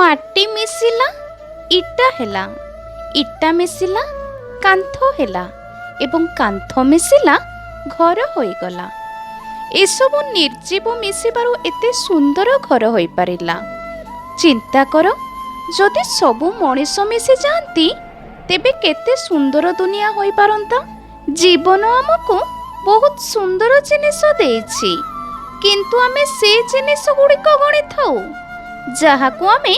ମାଟି ମିଶିଲା ଇଟା ହେଲା, ଇଟା ମିଶିଲା କାନ୍ଥ ହେଲା ଏବଂ କାନ୍ଥ ମିଶିଲା ଘର ହୋଇଗଲା। ଏସବୁ ନିର୍ଜୀବ ମିଶିବାରୁ ଏତେ ସୁନ୍ଦର ଘର ହୋଇପାରିଲା। ଚିନ୍ତା କର, ଯଦି ସବୁ ମଣିଷ ମିଶି ଯାଆନ୍ତି ତେବେ କେତେ ସୁନ୍ଦର ଦୁନିଆ ହୋଇପାରନ୍ତା। ଜୀବନ ଆମକୁ ବହୁତ ସୁନ୍ଦର ଜିନିଷ ଦେଇଛି, କିନ୍ତୁ ଆମେ ସେ ଜିନିଷ ଗୁଡ଼ିକ ଗଣିଥାଉ ଯାହାକୁ ଆମେ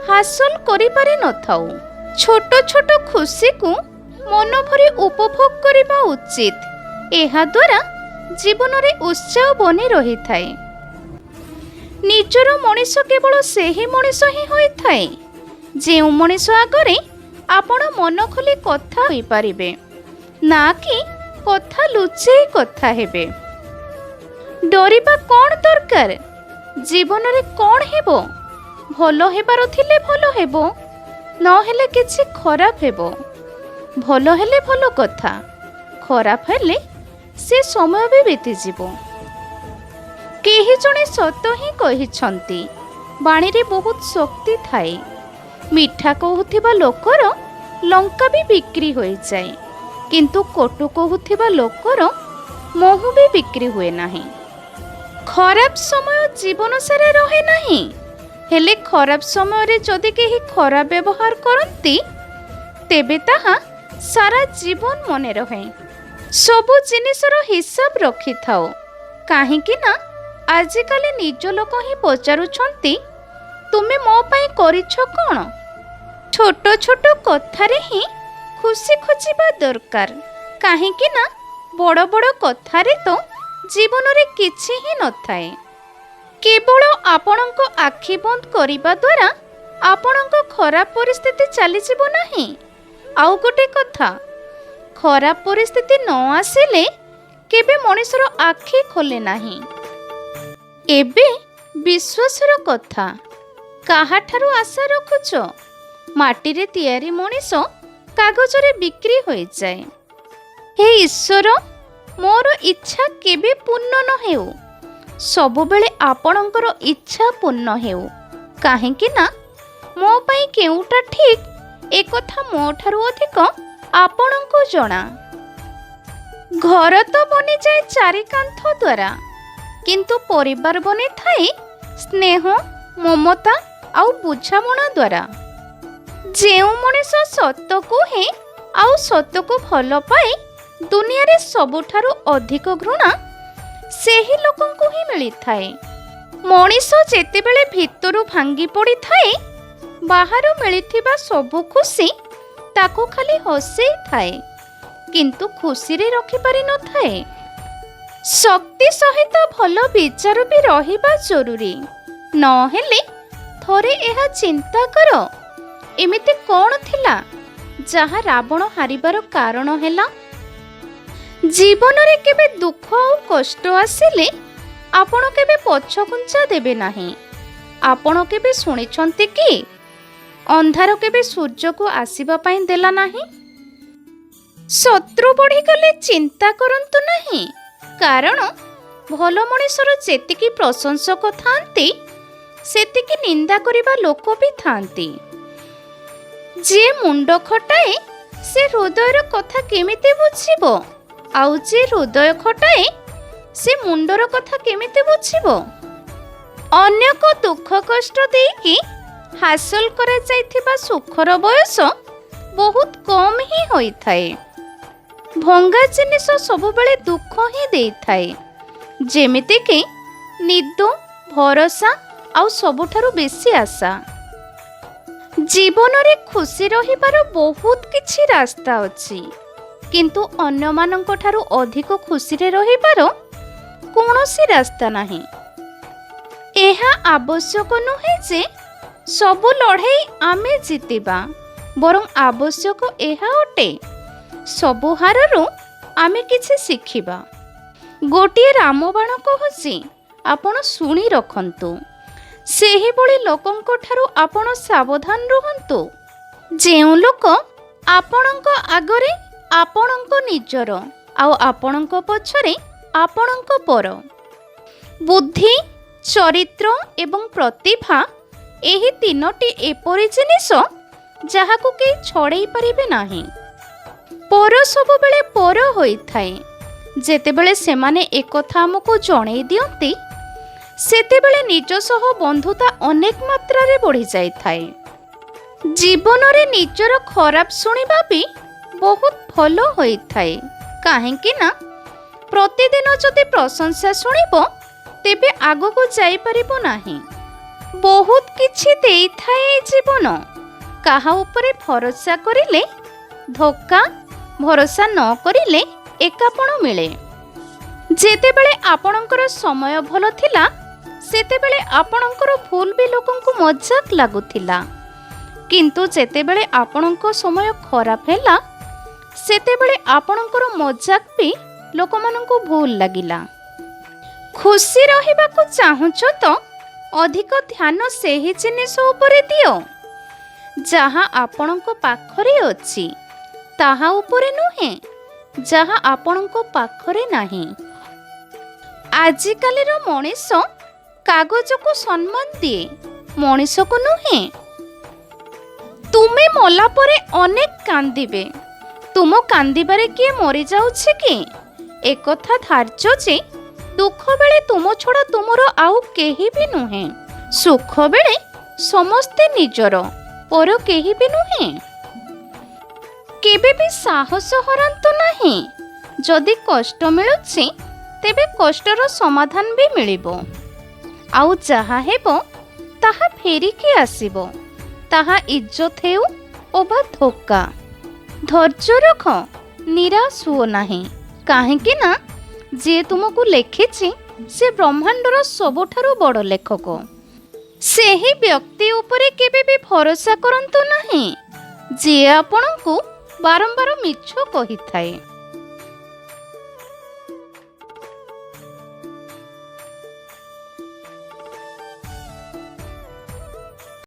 ହାସଲ କରିପାରିନଥାଉ। ଛୋଟ ଛୋଟ ଖୁସିକୁ ମନ ଭରି ଉପଭୋଗ କରିବା ଉଚିତ। ଏହାଦ୍ୱାରା ଜୀବନରେ ଉତ୍ସାହ ବନି ରହିଥାଏ। ନିଜର ମଣିଷ କେବଳ ସେହି ମଣିଷ ହିଁ ହୋଇଥାଏ ଯେଉଁ ମଣିଷ ଆଗରେ ଆପଣ ମନ ଖୋଲି କଥା ହୋଇପାରିବେ, ନା କି କଥା ଲୁଚେଇ କଥା ହେବେ। ଡରିବା କ'ଣ ଦରକାର? ଜୀବନରେ କ'ଣ ହେବ? ଭଲ ହେବାର ଥିଲେ ଭଲ ହେବ, ନହେଲେ କିଛି ଖରାପ ହେବ। ଭଲ ହେଲେ ଭଲ କଥା, ଖରାପ ହେଲେ ସେ ସମୟ ବି ବିତିଯିବ। କେହି ଜଣେ ସତ ହିଁ କହିଛନ୍ତି, ବାଣୀରେ ବହୁତ ଶକ୍ତି ଥାଏ। ମିଠା କହୁଥିବା ଲୋକର ଲଙ୍କା ବି ବିକ୍ରି ହୋଇଯାଏ, କିନ୍ତୁ କଟୁ କହୁଥିବା ଲୋକର ମହୁ ବି ବିକ୍ରି ହୁଏ ନାହିଁ। ଖରାପ ସମୟ ଜୀବନ ସାରା ରହେ ନାହିଁ, ହେଲେ ଖରାପ ସମୟରେ ଯଦି କେହି ଖରାପ ବ୍ୟବହାର କରନ୍ତି ତେବେ ତାହା ସାରା ଜୀବନ ମନେ ରହେ। ସବୁ ଜିନିଷର ହିସାବ ରଖିଥାଅ, କାହିଁକି ନା ଆଜିକାଲି ନିଜ ଲୋକ ହିଁ ପଚାରୁଛନ୍ତି, ତୁମେ ମୋ ପାଇଁ କରିଛ କ'ଣ? ଛୋଟ ଛୋଟ କଥାରେ ହିଁ ଖୁସି ଖୋଜିବା ଦରକାର, କାହିଁକି ନା ବଡ଼ ବଡ଼ କଥାରେ ତ ଜୀବନରେ କିଛି ହିଁ ନଥାଏ। କେବଳ ଆପଣଙ୍କ ଆଖି ବନ୍ଦ କରିବା ଦ୍ୱାରା ଆପଣଙ୍କ ଖରାପ ପରିସ୍ଥିତି ଚାଲିଯିବ ନାହିଁ। ଆଉ ଗୋଟେ କଥା, ଖରାପ ପରିସ୍ଥିତି ନ ଆସିଲେ କେବେ ମଣିଷର ଆଖି ଖୋଲେ ନାହିଁ। ଏବେ ବିଶ୍ୱାସର କଥା, କାହାଠାରୁ ଆଶା ରଖୁଛ? ମାଟିରେ ତିଆରି ମଣିଷ କାଗଜରେ ବିକ୍ରି ହୋଇଯାଏ। ହେ ଈଶ୍ୱର, ମୋର ଇଚ୍ଛା କେବେ ପୂର୍ଣ୍ଣ ନ ହେଉ, ସବୁବେଳେ ଆପଣଙ୍କର ଇଚ୍ଛା ପୂର୍ଣ୍ଣ ହେଉ, କାହିଁକି ନା ମୋ ପାଇଁ କେଉଁଟା ଠିକ୍ ଏକଥା ମୋ ଠାରୁ ଅଧିକ ଆପଣଙ୍କୁ ଜଣା। ଘର ତ ବନିଯାଏ ଚାରି କାନ୍ଥ ଦ୍ୱାରା, କିନ୍ତୁ ପରିବାର ବନିଥାଏ ସ୍ନେହ, ମମତା ଆଉ ବୁଝାମଣା ଦ୍ୱାରା। ଯେଉଁ ମଣିଷ ସତ କୁହେ ଆଉ ସତକୁ ଭଲ ପାଏ, ଦୁନିଆରେ ସବୁଠାରୁ ଅଧିକ ଘୃଣା ସେହି ଲୋକଙ୍କୁ ହିଁ ମିଳିଥାଏ। ମଣିଷ ଯେତେବେଳେ ଭିତରୁ ଭାଙ୍ଗି ପଡ଼ିଥାଏ, ବାହାରୁ ମିଳିଥିବା ସବୁ ଖୁସି ତାକୁ ଖାଲି ହସେଇଥାଏ, କିନ୍ତୁ ଖୁସିରେ ରଖିପାରିନଥାଏ। ଶକ୍ତି ସହିତ ଭଲ ବିଚାର ବି ରହିବା ଜରୁରୀ, ନହେଲେ ଥରେ ଏହା ଚିନ୍ତା କର, ଏମିତି କ'ଣ ଥିଲା ଯାହା ରାବଣ ହାରିବାର କାରଣ ହେଲା? ଜୀବନରେ କେବେ ଦୁଃଖ ଆଉ କଷ୍ଟ ଆସିଲେ ଆପଣ କେବେ ପଛଘୁଞ୍ଚା ଦେବେ ନାହିଁ। ଆପଣ କେବେ ଶୁଣିଛନ୍ତି କି ଅନ୍ଧାର କେବେ ସୂର୍ଯ୍ୟକୁ ଆସିବା ପାଇଁ ଦେଲା ନାହିଁ? ଶତ୍ରୁ ବଢ଼ିଗଲେ ଚିନ୍ତା କରନ୍ତୁ ନାହିଁ, କାରଣ ଭଲ ମଣିଷର ଯେତିକି ପ୍ରଶଂସକ ଥାଆନ୍ତି ସେତିକି ନିନ୍ଦା କରିବା ଲୋକ ବି ଥାଆନ୍ତି। ଯିଏ ମୁଣ୍ଡ ଖଟାଏ ସେ ହୃଦୟର କଥା କେମିତି ବୁଝିବ? ଆଉ ଯିଏ ହୃଦୟ ଖଟାଏ ସେ ମୁଣ୍ଡର କଥା କେମିତି ବୁଝିବ? ଅନ୍ୟକୁ ଦୁଃଖ କଷ୍ଟ ଦେଇକି ହାସଲ କରାଯାଇଥିବା ସୁଖର ବୟସ ବହୁତ କମ୍ ହିଁ ହୋଇଥାଏ। ଭଙ୍ଗା ଜିନିଷ ସବୁବେଳେ ଦୁଃଖ ହିଁ ଦେଇଥାଏ, ଯେମିତିକି ନିଦ, ଭରସା ଆଉ ସବୁଠାରୁ ବେଶୀ ଆଶା। ଜୀବନରେ ଖୁସି ରହିବାର ବହୁତ କିଛି ରାସ୍ତା ଅଛି, କିନ୍ତୁ ଅନ୍ୟମାନଙ୍କ ଠାରୁ ଅଧିକ ଖୁସିରେ ରହିବାର କୌଣସି ରାସ୍ତା ନାହିଁ। ଏହା ଆବଶ୍ୟକ ନୁହେଁ ଯେ ସବୁ ଲଢ଼େଇ ଆମେ ଜିତିବା, ବରଂ ଆବଶ୍ୟକ ଏହା ଅଟେ ସବୁ ହାରରୁ ଆମେ କିଛି ଶିଖିବା। ଗୋଟିଏ ରାମବାଣ କହୁଛି, ଆପଣ ଶୁଣି ରଖନ୍ତୁ। ସେହିଭଳି ଲୋକଙ୍କ ଠାରୁ ଆପଣ ସାବଧାନ ରୁହନ୍ତୁ, ଯେଉଁ ଲୋକ ଆପଣଙ୍କ ଆଗରେ ଆପଣଙ୍କ ନିଜର ଆଉ ଆପଣଙ୍କ ପଛରେ ଆପଣଙ୍କ ପର। ବୁଦ୍ଧି, ଚରିତ୍ର ଏବଂ ପ୍ରତିଭା ଏହି ତିନୋଟି ଏପରି ଜିନିଷ ଯାହାକୁ କେହି ଛଡ଼େଇ ପାରିବେ ନାହିଁ। ପର ସବୁବେଳେ ପର ହୋଇଥାଏ। ଯେତେବେଳେ ସେମାନେ ଏକଥା ଆମକୁ ଜଣେଇ ଦିଅନ୍ତି, ସେତେବେଳେ ନିଜ ସହ ବନ୍ଧୁତା ଅନେକ ମାତ୍ରାରେ ବଢ଼ିଯାଇଥାଏ। ଜୀବନରେ ନିଜର ଖରାପ ଶୁଣିବା ବି ବହୁତ ଭଲ ହୋଇଥାଏ। କାହିଁକି ନା ପ୍ରତିଦିନ ଯଦି ପ୍ରଶଂସା ଶୁଣିବ, ତେବେ ଆଗକୁ ଯାଇପାରିବ ନାହିଁ। ବହୁତ କିଛି ଦେଇଥାଏ ଏ ଜୀବନ। କାହା ଉପରେ ଭରସା କରିଲେ ଧୋକା, ଭରସା ନ କରିଲେ ଏକାପଣ ମିଳେ। ଯେତେବେଳେ ଆପଣଙ୍କର ସମୟ ଭଲ ଥିଲା, ସେତେବେଳେ ଆପଣଙ୍କର ଭୁଲ ବି ଲୋକଙ୍କୁ ମଜାକ ଲାଗୁଥିଲା। କିନ୍ତୁ ଯେତେବେଳେ ଆପଣଙ୍କ ସମୟ ଖରାପ ହେଲା, ସେତେବେଳେ ଆପଣଙ୍କର ମଜାକ ବି ଲୋକମାନଙ୍କୁ ଭୁଲ ଲାଗିଲା। ଖୁସି ରହିବାକୁ ଚାହୁଁଛ ତ ଅଧିକ ଧ୍ୟାନ ସେହି ଜିନିଷ ଉପରେ ଦିଅ ଯାହା ଆପଣଙ୍କ ପାଖରେ ଅଛି, ତାହା ଉପରେ ନୁହେଁ ଯାହା ଆପଣଙ୍କ ପାଖରେ ନାହିଁ। ଆଜିକାଲିର ମଣିଷ କାଗଜକୁ ସମ୍ମାନ ଦିଏ, ମଣିଷକୁ ନୁହେଁ। ତୁମେ ମଲା ପରେ ଅନେକ କାନ୍ଦିବେ। ତୁମ କାନ୍ଦିବାରେ କିଏ ମରିଯାଉଛି କି? ଏକଥା ଧାର୍ଯ୍ୟ ଯେ ଦୁଃଖ ବେଳେ ତୁମ ଛଡ଼ା ତୁମର ଆଉ କେହି ବି ନୁହେଁ। ସୁଖ ବେଳେ ସମସ୍ତେ ନିଜର, ପର କେହି ବି ନୁହେଁ। କେବେ ବି ସାହସ ହରାନ୍ତୁ ନାହିଁ। ଯଦି କଷ୍ଟ ମିଳୁଛି, ତେବେ କଷ୍ଟର ସମାଧାନ ବି ମିଳିବ। ଆଉ ଯାହା ହେବ ତାହା ଫେରିକି ଆସିବ। ତାହା ଇଜ୍ଜତ ହେଉ ଅବା ଧୋକା। ଧୈର୍ଯ୍ୟ ରଖ, ନିରାଶ ହୁଅ ନାହିଁ। କାହିଁକି ନା ଯିଏ ତୁମକୁ ଲେଖିଛି, ସେ ବ୍ରହ୍ମାଣ୍ଡର ସବୁଠାରୁ ବଡ଼ ଲେଖକ। ସେହି ବ୍ୟକ୍ତି ଉପରେ କେବେ ବି ଭରସା କରନ୍ତୁ ନାହିଁ ଯିଏ ଆପଣଙ୍କୁ ବାରମ୍ବାର ମିଛ କହିଥାଏ।